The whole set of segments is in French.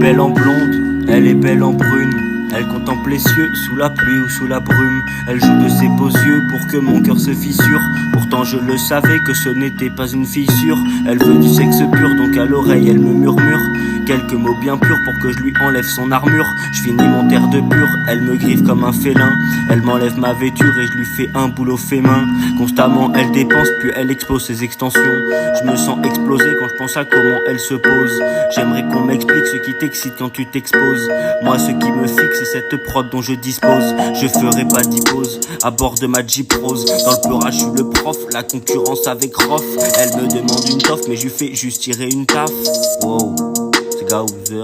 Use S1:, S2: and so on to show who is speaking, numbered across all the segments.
S1: belle en blonde, elle est belle en brune. Elle contemple les cieux, sous la pluie ou sous la brume. Elle joue de ses beaux yeux pour que mon cœur se fissure. Pourtant je le savais que ce n'était pas une fissure. Elle veut du sexe pur, donc à l'oreille elle me murmure quelques mots bien purs pour que je lui enlève son armure. Je finis mon terre de pur, elle me griffe comme un félin. Elle m'enlève ma vêture et je lui fais un boulot fait main. Constamment elle dépense, puis elle explose ses extensions. Je me sens exploser quand je pense à comment elle se pose. J'aimerais qu'on m'explique ce qui t'excite quand tu t'exposes. Moi ce qui me fixe c'est cette prod dont je dispose. Je ferai pas d'hypose à bord de ma Jeep Rose. Dans le pleurage je suis le prof, la concurrence avec Rof. Elle me demande une toffe mais je lui fais juste tirer une taf. Wow, c'est Gaouzer.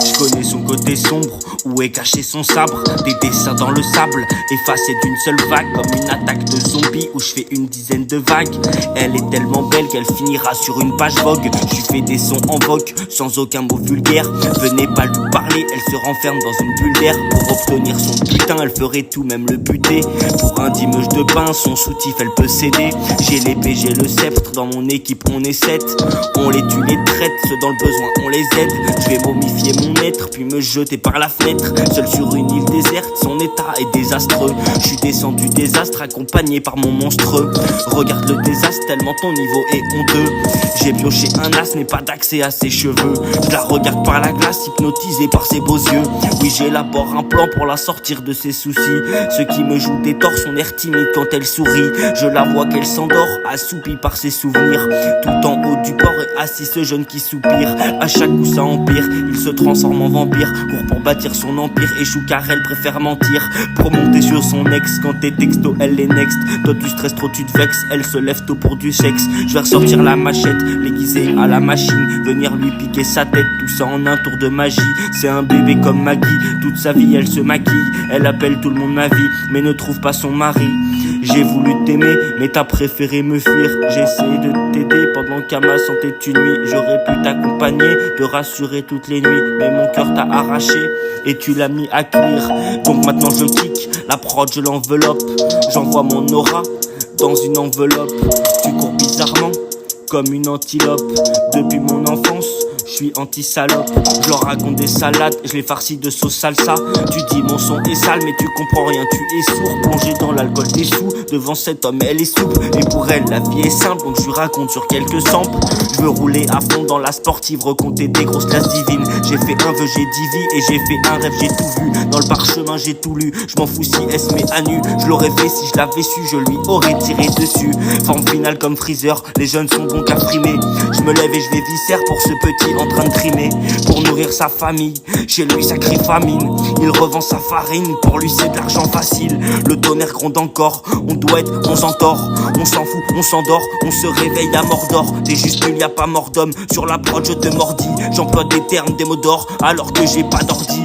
S1: Je connais son côté sombre, où est caché son sabre. Des dessins dans le sable, effacés d'une seule vague. Comme une attaque de zombies où je fais une dizaine de vagues. Elle est tellement belle qu'elle finira sur une page Vogue. Je lui fais des sons en vogue, sans aucun mot vulgaire. Venez pas lui parler, elle se renferme dans une bulle d'air. Pour obtenir son putain, elle ferait tout, même le buter. Pour un dimeuge de pain, son soutif elle peut céder. J'ai l'épée, j'ai le sceptre, dans mon équipe on est 7. On les tue, les traite, ceux dans le besoin on les aide. Je vais momifier mon être, puis me jeter par la fenêtre. Seul sur une île déserte, son état est désastreux. Je suis descendu des astres, accompagné par mon monstre. Regarde le désastre, tellement ton niveau est honteux. J'ai pioché un as, n'ai pas d'accès à ses cheveux. Je la regarde par la glace, hypnotisé par ses beaux yeux. Oui, j'élabore un plan pour la sortir de ses soucis. Ce qui me joue des torts, son air timide quand elle sourit. Je la vois qu'elle s'endort, assoupie par ses souvenirs. Tout en haut du port est assis ce jeune qui soupire. À chaque coup ça empire, il se transforme en vampire. Court pour bâtir son empire, échoue car elle préfère mentir. Pour monter sur son ex, quand t'es texto elle est next. Toi tu stresses trop, tu te vexes, elle se lève tôt pour du sexe. Je vais ressortir la machette, l'aiguiser à la machine. Venir lui piquer sa tête, tout ça en un tour de magie. C'est un bébé comme Maggie, toute sa vie elle se maquille. Elle appelle tout le monde ma vie, mais ne trouve pas son mari. J'ai voulu t'aimer, mais t'as préféré me fuir. J'ai essayé de t'aider pendant qu'à ma santé tu nuis. J'aurais pu t'accompagner, te rassurer toutes les nuits. Mais mon cœur t'a arraché et tu l'as mis à cuire. Donc maintenant je kick, la prod je l'enveloppe. J'envoie mon aura dans une enveloppe. Tu cours bizarrement comme une antilope. Depuis mon enfance je suis anti-salope, je leur raconte des salades, je les farcis de sauce salsa. Tu dis mon son est sale mais tu comprends rien, tu es sourd. Plongé dans l'alcool t'es sous, devant cet homme elle est souple. Et pour elle la vie est simple, donc je lui raconte sur quelques samples. Je veux rouler à fond dans la sportive, recompter des grosses classes divines. J'ai fait un vœu, j'ai dit vie et j'ai fait un rêve, j'ai tout vu. Dans le parchemin j'ai tout lu, je m'en fous si elle se met à nu. Je l'aurais fait si je l'avais su, je lui aurais tiré dessus. Forme finale comme Freezer, les jeunes sont bons qu'à frimer. Je me lève et je vais viscère pour ce petit en train de trimer. Pour nourrir sa famille, chez lui ça crie famine. Il revend sa farine, pour lui c'est de l'argent facile. Le tonnerre gronde encore, on doit être, on s'entord. On s'en fout, on s'endort, on se réveille à mort d'or. T'es juste nul, y'a pas mort d'homme, sur la prod je te mordis. J'emploie des termes, des mots d'or, alors que j'ai pas d'ordi.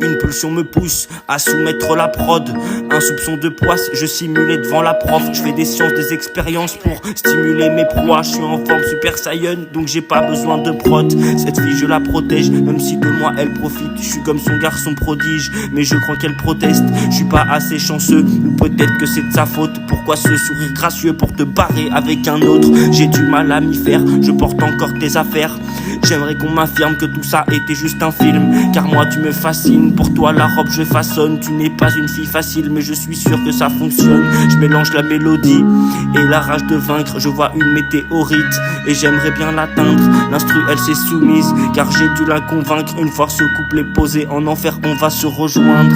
S1: Une pulsion me pousse à soumettre la prod. Un soupçon de poisse, je simulais devant la prof. Je fais des sciences, des expériences pour stimuler mes proies. Je suis en forme super saiyan, donc j'ai pas besoin de prod. Cette fille je la protège, même si de moi elle profite. Je suis comme son garçon prodige, mais je crois qu'elle proteste. Je suis pas assez chanceux, ou peut-être que c'est de sa faute. Pourquoi ce sourire gracieux pour te barrer avec un autre? J'ai du mal à m'y faire, je porte encore tes affaires. J'aimerais qu'on m'affirme que tout ça était juste un film, car moi tu me fascines. Pour toi la robe je façonne. Tu n'es pas une fille facile, mais je suis sûr que ça fonctionne. Je mélange la mélodie et la rage de vaincre. Je vois une météorite et j'aimerais bien l'atteindre. L'instru elle s'est soumise, car j'ai dû la convaincre. Une fois ce couplet posé en enfer, on va se rejoindre.